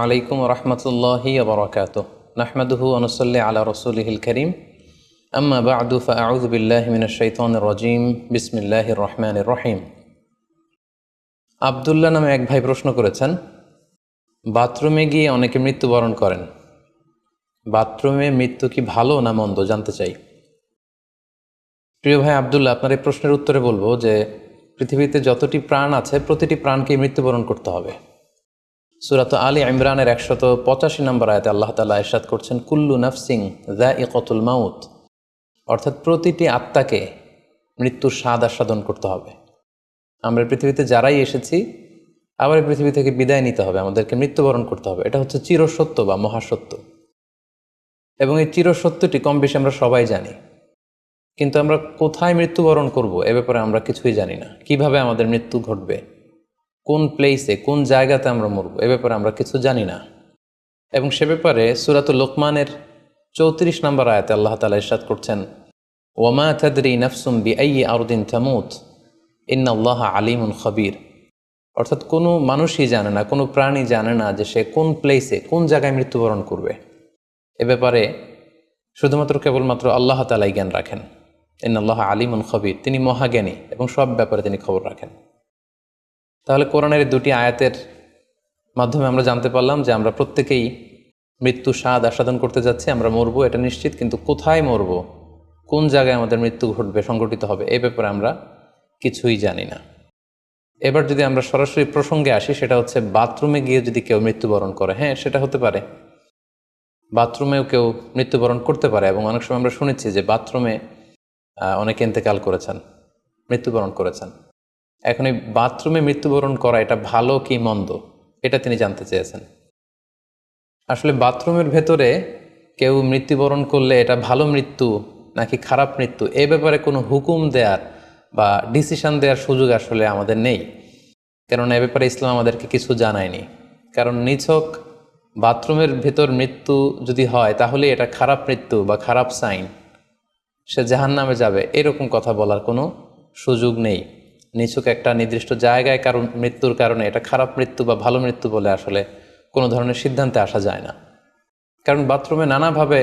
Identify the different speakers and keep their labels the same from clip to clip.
Speaker 1: আলাইকুম রহমতুল্লাহি ওবরাকাতুহ নাহমাদুহু ওয়া নুসাল্লি আলা রাসূলিহিল কারীম আম্মা বা'দু ফাআউযু বিল্লাহি মিনাশ শাইতানির রাজীম বিসমিল্লাহির রহমানির রহিম। আব্দুল্লাহ নামে এক ভাই প্রশ্ন করেছেন, বাথরুমে গিয়ে অনেকে মৃত্যুবরণ করেন, বাথরুমে মৃত্যু কি ভালো না মন্দ জানতে চাই। প্রিয় ভাই আব্দুল্লাহ, আপনার এই প্রশ্নের উত্তরে বলবো যে পৃথিবীতে যতটি প্রাণ আছে প্রতিটি প্রাণকেই মৃত্যুবরণ করতে হবে। সূরাত আলী ইমরানের 185 নম্বর আয়াতে আল্লাহ তাআলা ইরশাদ করছেন, কুল্লু নাফসিন যায়িকাতুল মাউত, অর্থাৎ প্রতিটি আত্মাকে মৃত্যুর স্বাদ আস্বাদন করতে হবে। আমরা পৃথিবীতে যারাই এসেছি আবার এই পৃথিবী থেকে বিদায় নিতে হবে, আমাদেরকে মৃত্যুবরণ করতে হবে। এটা হচ্ছে চিরসত্য বা মহাসত্য, এবং এই চিরসত্যটি কম বেশি আমরা সবাই জানি, কিন্তু আমরা কোথায় মৃত্যুবরণ করব এ ব্যাপারে আমরা কিছুই জানি না। কিভাবে আমাদের মৃত্যু ঘটবে, কোন প্লেসে কোন জায়গাতে আমরা মরব এ ব্যাপারে আমরা কিছু জানি না। এবং সে ব্যাপারে সূরাতুল লোকমানের 34 নম্বর আয়াতে আল্লাহ তাআলা ইরশাদ করছেন, ওয়ামা তাদরি নাফসুম বিআইয়ি আরদিন তামুত ইন্নাল্লাহা আলিমুন খবীর, অর্থাৎ কোনো মানুষই জানে না, কোনো প্রাণী জানে না যে সে কোন প্লেসে কোন জায়গায় মৃত্যুবরণ করবে। এ ব্যাপারে শুধুমাত্র কেবলমাত্র আল্লাহ তাআলাই জ্ঞান রাখেন। ইন্নাল্লাহা আলিমুন খবীর, তিনি মহাজ্ঞানী এবং সব ব্যাপারে তিনি খবর রাখেন। তাহলে কোরআনের দুটি আয়াতের মাধ্যমে আমরা জানতে পারলাম যে আমরা প্রত্যেকেই মৃত্যু স্বাদ আস্বাদন করতে যাচ্ছি, আমরা মরবো এটা নিশ্চিত, কিন্তু কোথায় মরবো, কোন জায়গায় আমাদের মৃত্যু ঘটবে, সংঘটিত হবে, এই ব্যাপারে আমরা কিছুই জানি না। এবার যদি আমরা সরাসরি প্রসঙ্গে আসি, সেটা হচ্ছে বাথরুমে গিয়ে যদি কেউ মৃত্যুবরণ করে, হ্যাঁ সেটা হতে পারে, বাথরুমেও কেউ মৃত্যুবরণ করতে পারে। এবং অনেক সময় আমরা শুনেছি যে বাথরুমে অনেকে ইন্তেকাল করেছেন, মৃত্যুবরণ করেছেন। এখন এই বাথরুমে মৃত্যুবরণ করা এটা ভালো কি মন্দ, এটা তিনি জানতে চেয়েছেন। আসলে বাথরুমের ভেতরে কেউ মৃত্যুবরণ করলে এটা ভালো মৃত্যু নাকি খারাপ মৃত্যু, এ ব্যাপারে কোনো হুকুম দেওয়ার বা ডিসিশন দেওয়ার সুযোগ আসলে আমাদের নেই, কারণ এ ব্যাপারে ইসলাম আমাদেরকে কিছু জানায়নি। কারণ নিছক বাথরুমের ভেতর মৃত্যু যদি হয় তাহলে এটা খারাপ মৃত্যু বা খারাপ সাইন, সে জাহান্নামে যাবে, এরকম কথা বলার কোনো সুযোগ নেই। নিছক একটা নির্দিষ্ট জায়গায় কারণ মৃত্যুর কারণে এটা খারাপ মৃত্যু বা ভালো মৃত্যু বলে আসলে কোনো ধরনের সিদ্ধান্তে আসা যায় না। কারণ বাথরুমে নানাভাবে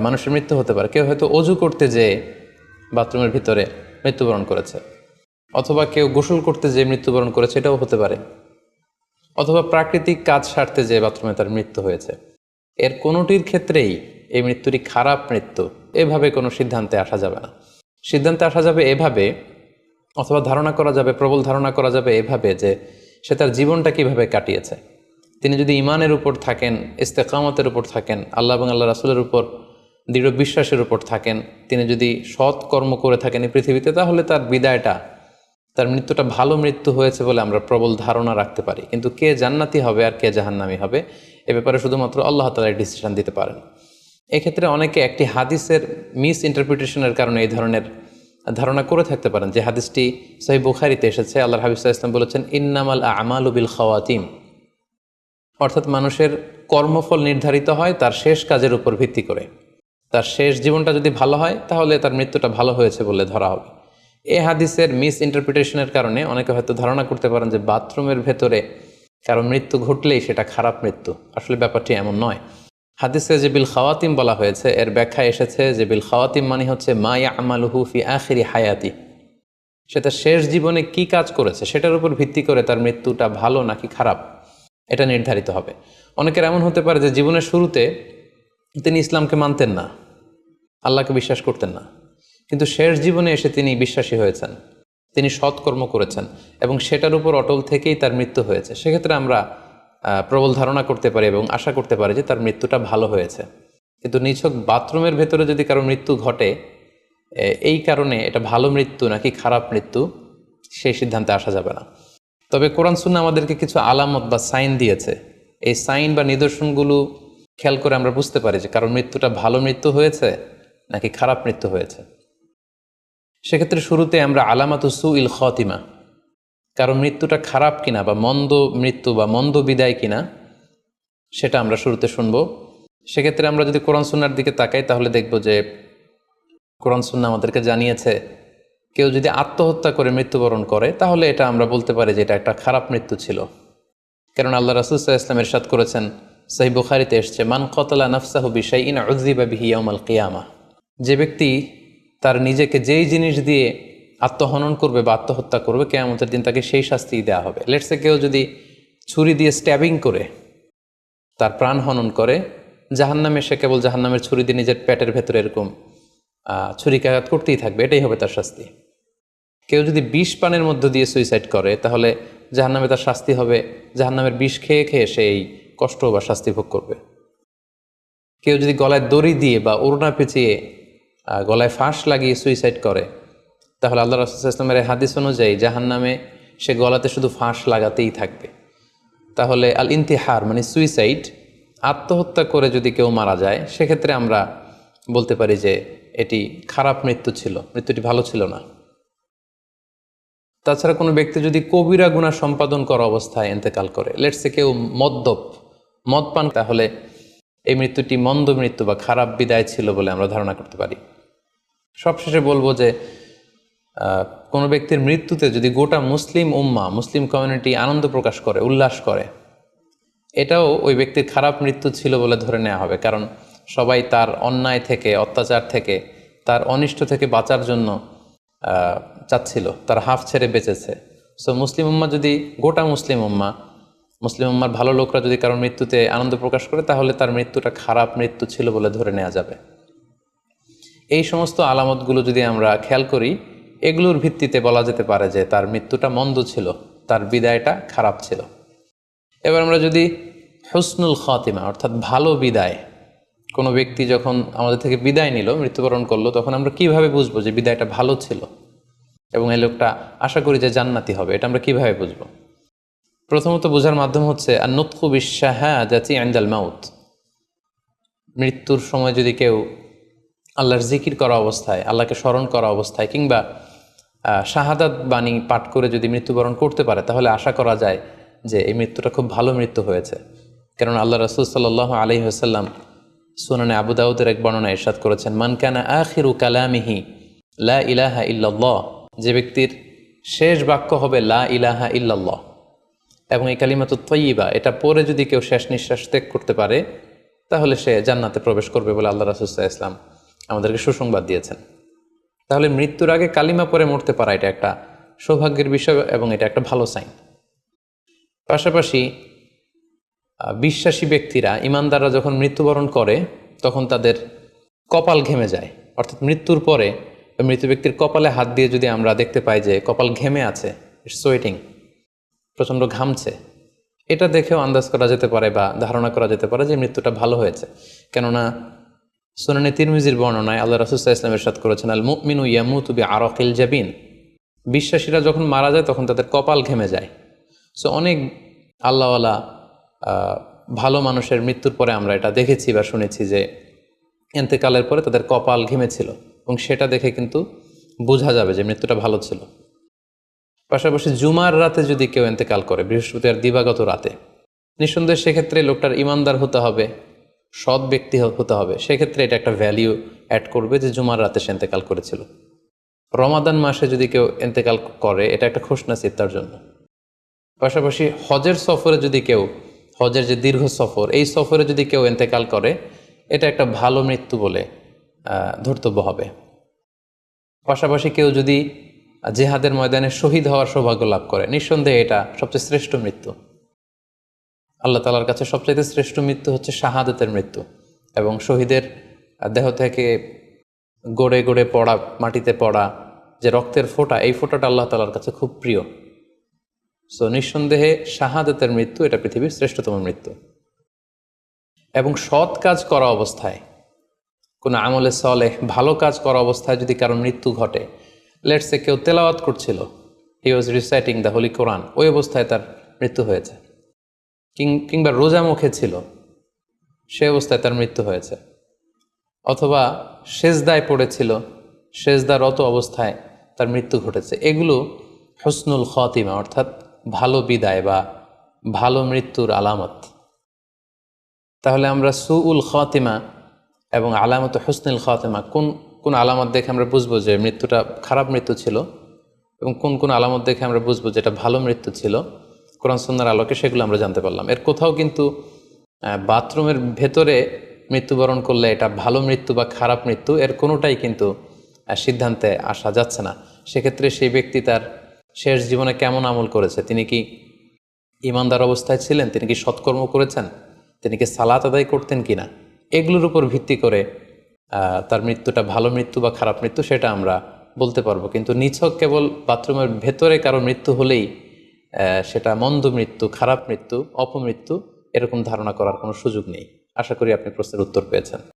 Speaker 1: মানুষের মৃত্যু হতে পারে। কেউ হয়তো অজু করতে যেয়ে বাথরুমের ভিতরে মৃত্যুবরণ করেছে, অথবা কেউ গোসল করতে যেয়ে মৃত্যুবরণ করেছে, এটাও হতে পারে, অথবা প্রাকৃতিক কাজ সারতে যেয়ে বাথরুমে তার মৃত্যু হয়েছে। এর কোনোটির ক্ষেত্রেই এই মৃত্যুটি খারাপ মৃত্যু এভাবে কোনো সিদ্ধান্তে আসা যাবে না। সিদ্ধান্তে আসা যাবে এভাবে, অথবা ধারণা করা যাবে, প্রবল ধারণা করা যাবে এভাবে যে সে তার জীবনটা কিভাবে কাটিয়েছে। তিনি যদি ঈমানের উপর থাকেন, ইস্তেকামতের উপর থাকেন, আল্লাহ এবং আল্লাহ রাসূলের উপর দৃঢ় বিশ্বাসের উপর থাকেন, তিনি যদি সৎ কর্ম করে থাকেন এই পৃথিবীতে, তাহলে তার বিদায়টা, তার মৃত্যুটা ভালো মৃত্যু হয়েছে বলে আমরা প্রবল ধারণা রাখতে পারি। কিন্তু কে জান্নাতি হবে আর কে জাহান্নামী হবে এ ব্যাপারে শুধুমাত্র আল্লাহ তাআলা ডিসিশন দিতে পারেন। এক্ষেত্রে অনেকে একটি হাদিসের মিস ইন্টারপ্রিটেশনের কারণে এই ধরনের ধারণা করে থাকতে পারেন। যে হাদিসটি সহিহ বুখারীতে এসেছে, আল্লাহর হাবিব সাল্লাল্লাহু আলাইহি ওয়াসাল্লাম বলেছেন, ইন্নামাল আমালু বিল খাওয়াতিম, অর্থাৎ মানুষের কর্মফল নির্ধারিত হয় তার শেষ কাজের উপর ভিত্তি করে। তার শেষ জীবনটা যদি ভালো হয় তাহলে তার মৃত্যুটা ভালো হয়েছে বলে ধরা হবে। এই হাদিসের মিস ইন্টারপ্রিটেশনের কারণে অনেকে হয়তো ধারণা করতে পারেন যে বাথরুমের ভেতরে কারো মৃত্যু ঘটলেই সেটা খারাপ মৃত্যু। আসলে ব্যাপারটি এমন নয়। হাদিসে যে বিল খাওয়াতিম বলা হয়েছে, এর ব্যাখ্যা এসেছে যে বিল খাওয়াতিম মানে হচ্ছে মা ইয়ামালুহু ফি আখিরি হায়াতি, সেটা শেষ জীবনে কি কাজ করেছে সেটার উপর ভিত্তি করে তার মৃত্যুটা ভালো নাকি খারাপ এটা নির্ধারিত হবে। অনেকের এমন হতে পারে যে জীবনের শুরুতে তিনি ইসলামকে মানতেন না, আল্লাহকে বিশ্বাস করতেন না, কিন্তু শেষ জীবনে এসে তিনি বিশ্বাসী হয়েছেন, তিনি সৎকর্ম করেছেন এবং সেটার উপর অটল থেকেই তার মৃত্যু হয়েছে। সেক্ষেত্রে আমরা প্রবল ধারণা করতে পারি এবং আশা করতে পারি যে তার মৃত্যুটা ভালো হয়েছে। কিন্তু নিছক বাথরুমের ভেতরে যদি কারো মৃত্যু ঘটে এই কারণে এটা ভালো মৃত্যু নাকি খারাপ মৃত্যু সেই সিদ্ধান্তে আসা যাবে না। তবে কোরআন সুন্নাহ আমাদেরকে কিছু আলামত বা সাইন দিয়েছে। এই সাইন বা নিদর্শনগুলো খেয়াল করে আমরা বুঝতে পারি যে কারণ মৃত্যুটা ভালো মৃত্যু হয়েছে নাকি খারাপ মৃত্যু হয়েছে। সেক্ষেত্রে শুরুতে আমরা আলামাতু সুইল খাতিমা, কারণ মৃত্যুটা খারাপ কিনা বা মন্দ মৃত্যু বা মন্দ বিদায় কিনা সেটা আমরা শুরুতে শুনবো। সেক্ষেত্রে আমরা যদি কোরআন সুন্নাহর দিকে তাকাই তাহলে দেখব যে কোরআন সুন্নাহ আমাদেরকে জানিয়েছে কেউ যদি আত্মহত্যা করে মৃত্যুবরণ করে তাহলে এটা আমরা বলতে পারি যে এটা একটা খারাপ মৃত্যু ছিল। কেননা আল্লাহ রাসূল সাল্লাল্লাহু আলাইহি ওয়াসাল্লাম ইরশাদ করেছেন, সহিহ বুখারীতে এসেছে, মান কতালা নাফসাহু বিশাইইন উযযিবা বিহি ইয়াউমাল কিয়ামাহ। যে ব্যক্তি তার নিজেকে যেই জিনিস দিয়ে আত্মহনন করবে বা আত্মহত্যা করবে, কিয়ামতের দিন তাকে সেই শাস্তি দেওয়া হবে। লেটসে কেউ যদি ছুরি দিয়ে স্ট্যাবিং করে তার প্রাণ হনন করে, জাহান্নামে সে কেবল জাহান্নামের ছুরি দিয়ে নিজের পেটের ভেতরে এরকম ছুরিকাঘাত করতেই থাকবে, এটাই হবে তার শাস্তি। কেউ যদি বিষ পানের মধ্য দিয়ে সুইসাইড করে, তাহলে জাহান্নামে তার শাস্তি হবে জাহান্নামের বিষ খেয়ে খেয়ে সে এই কষ্ট বা শাস্তি ভোগ করবে। কেউ যদি গলায় দড়ি দিয়ে বা ওড়না পেঁচিয়ে গলায় ফাঁস লাগিয়ে সুইসাইড করে, তাহলে আল্লাহ রাসূল সাল্লাল্লাহু আলাইহি ওয়াসাল্লামের হাদিস অনুযায়ী জাহান্নামে সে গলাতে শুধু ফাঁস লাগাতেই থাকবে। তাহলে আল ইন্তিহার মানে সুইসাইড, আত্মহত্যা করে যদি কেউ মারা যায়, সেক্ষেত্রে আমরা বলতে পারি যে এটি খারাপ মৃত্যু ছিল, মৃত্যুটি ভালো ছিল না। তাছাড়া কোনো ব্যক্তি যদি কবিরা গুনাহ সম্পাদন করা অবস্থায় ইন্তেকাল করে, লেটসে কেউ মদ পান, তাহলে এই মৃত্যুটি মন্দ মৃত্যু বা খারাপ বিদায় ছিল বলে আমরা ধারণা করতে পারি। সবশেষে বলবো যে কোনো ব্যক্তির মৃত্যুতে যদি গোটা মুসলিম উম্মাহ, মুসলিম কমিউনিটি আনন্দ প্রকাশ করে, উল্লাস করে, এটাও ওই ব্যক্তির খারাপ মৃত্যু ছিল বলে ধরে নেওয়া হবে। কারণ সবাই তার অন্যায় থেকে, অত্যাচার থেকে, তার অনিষ্ট থেকে বাঁচার জন্য চাচ্ছিল, তার হাফ ছেড়ে বেঁচেছে। সো মুসলিম উম্মাহ যদি, গোটা মুসলিম উম্মার ভালো লোকরা যদি কারোর মৃত্যুতে আনন্দ প্রকাশ করে, তাহলে তার মৃত্যুটা খারাপ মৃত্যু ছিল বলে ধরে নেওয়া যাবে। এই সমস্ত আলামতগুলো যদি আমরা খেয়াল করি, এগুলোর ভিত্তিতে বলা যেতে পারে যে তার মৃত্যুটা মন্দ ছিল, তার বিদায়টা খারাপ ছিল। এবার আমরা যদি হুসনুল খাতিমা অর্থাৎ ভালো বিদায়, কোনো ব্যক্তি যখন আমাদের থেকে বিদায় নিল, মৃত্যুবরণ করলো, তখন আমরা কিভাবে বুঝবো যে বিদায়টা ভালো ছিল এবং এই লোকটা আশা করি যে জান্নাতি হবে, এটা আমরা কিভাবে বুঝবো? প্রথমত বোঝার মাধ্যম হচ্ছে আন-নুতকু বিশ-শাহাদাতি ইনদাল মাউত। মৃত্যুর সময় যদি কেউ আল্লাহর জিকির করা অবস্থায়, আল্লাহকে স্মরণ করা অবস্থায়, কিংবা শাহাদাত বাণী পাঠ করে যদি মৃত্যুবরণ করতে পারে, তাহলে আশা করা যায় যে এই মৃত্যুটা খুব ভালো মৃত্যু হয়েছে। কারণ আল্লাহ রাসূল সাল্লাল্লাহু আলাইহি ওয়াসাল্লাম সুনানে আবু দাউদের এক বর্ণনায় ইরশাদ করেছেন, মান কানা আখিরু কালামিহি লা ইলাহা ইল্লাল্লাহ। যে ব্যক্তির শেষ বাক্য হবে লা ইলাহা ইল্লাল্লাহ এবং এই কালিমাতুত তাইয়্যিবা, এটা পরে যদি কেউ শেষ নিঃশ্বাস ত্যাগ করতে পারে, তাহলে সে জান্নাতে প্রবেশ করবে বলে আল্লাহ রাসূল সাল্লাল্লাহু আলাইহি ওয়াসাল্লাম আমাদেরকে সুসংবাদ দিয়েছেন। তাহলে মৃত্যুর আগে কালিমা পড়ে মরতে পারা, এটা একটা সৌভাগ্যের বিষয় এবং এটা একটা ভালো সাইন। পাশাপাশি বিশ্বাসী ব্যক্তিরা, ইমানদাররা যখন মৃত্যুবরণ করে, তখন তাদের কপাল ঘেমে যায়। অর্থাৎ মৃত্যুর পরে মৃত ব্যক্তির কপালে হাত দিয়ে যদি আমরা দেখতে পাই যে কপাল ঘেমে আছে, সোয়েটিং, প্রচণ্ড ঘামছে, এটা দেখেও আন্দাজ করা যেতে পারে বা ধারণা করা যেতে পারে যে মৃত্যুটা ভালো হয়েছে। কেননা সুনানে তিরমিজির বর্ণনায় আল্লাহ রাসূল সাল্লাল্লাহু আলাইহি ওয়াসাল্লাম ইরশাদ করেছেন, আল মুমিনু ইয়ামুতু বিআরাকিল জাবিন। বিশ্বাসীরা যখন মারা যায় তখন তাদের কপাল ঘেমে যায়। সো অনেক আল্লাহওয়ালা ভালো মানুষের মৃত্যুর পরে আমরা এটা দেখেছি বা শুনেছি যে ইন্তেকালের পরে তাদের কপাল ঘেমেছিল, এবং সেটা দেখে কিন্তু বোঝা যাবে যে মৃত্যুটা ভালো ছিল। পাশাপাশি জুমার রাতে যদি কেউ ইন্তেকাল করে, বৃহস্পতিবার দিবাগত রাতে, নিঃসন্দেহে সেক্ষেত্রে লোকটার ইমানদার হতে হবে, সৎ ব্যক্তি হতে হবে। সেক্ষেত্রে এটা একটা ভ্যালিউ অ্যাড করবে যে জুমার রাতে সে ইন্তেকাল করেছিল। রমাদান মাসে যদি কেউ ইন্তেকাল করে, এটা একটা খুশনসিব তার জন্য। পাশাপাশি হজের সফরে যদি কেউ, হজের যে দীর্ঘ সফর, এই সফরে যদি কেউ ইন্তেকাল করে, এটা একটা ভালো মৃত্যু বলে ধর্তব্য হবে। পাশাপাশি কেউ যদি জেহাদের ময়দানে শহীদ হওয়ার সৌভাগ্য লাভ করে, নিঃসন্দেহে এটা সবচেয়ে শ্রেষ্ঠ মৃত্যু। আল্লাহ তাআলার কাছে সবচাইতে শ্রেষ্ঠ মৃত্যু হচ্ছে শাহাদাতের মৃত্যু, এবং শহীদের দেহ থেকে গড়ে গড়ে পড়া, মাটিতে পড়া যে রক্তের ফোঁটা, এই ফোঁটাটা আল্লাহ তাআলার কাছে খুব প্রিয়। সো নিঃসন্দেহে শাহাদাতের মৃত্যু এটা পৃথিবীর শ্রেষ্ঠতম মৃত্যু। এবং সৎ কাজ করা অবস্থায়, কোনো আমলে সলেহ ভালো কাজ করা অবস্থায় যদি কারো মৃত্যু ঘটে, লেটস সে কেউ তেলাওয়াত করছিল, হি ওয়াজ রিসাইটিং দ্য হোলি কোরআন, ওই অবস্থায় তার মৃত্যু হয়েছে। কিংবা রোজা মুখে ছিল, সে অবস্থায় তার মৃত্যু হয়েছে। অথবা সেজদায় পড়েছিল, সেজদারত অবস্থায় তার মৃত্যু ঘটেছে। এগুলো হুসনুল খাতিমা অর্থাৎ ভালো বিদায় বা ভালো মৃত্যুর আলামত। তাহলে আমরা সুউল খাতিমা এবং আলামত হুসনুল খাতিমা কোন আলামত দেখে আমরা বুঝবো যে মৃত্যুটা খারাপ মৃত্যু ছিল, এবং কোন আলামত দেখে আমরা বুঝবো যে এটা ভালো মৃত্যু ছিল, কোরআন সুন্নাহর আলোকে সেগুলো আমরা জানতে পারলাম। এর কোথাও কিন্তু বাথরুমের ভেতরে মৃত্যুবরণ করলে এটা ভালো মৃত্যু বা খারাপ মৃত্যু এর কোনোটাই কিন্তু সিদ্ধান্তে আসা যাচ্ছে না। সেক্ষেত্রে সেই ব্যক্তি তার শেষ জীবনে কেমন আমল করেছে, তিনি কি ইমানদার অবস্থায় ছিলেন, তিনি কি সৎকর্ম করেছেন, তিনি কি সালাত আদায় করতেন কিনা, এগুলোর উপর ভিত্তি করে তার মৃত্যুটা ভালো মৃত্যু বা খারাপ মৃত্যু সেটা আমরা বলতে পারবো। কিন্তু নিছক কেবল বাথরুমের ভেতরে কারো মৃত্যু হলেই সেটা মন্দ মৃত্যু, খারাপ মৃত্যু, অপমৃত্যু এরকম ধারণা করার কোনো সুযোগ নেই। আশা করি আপনি প্রশ্নের উত্তর পেয়েছেন।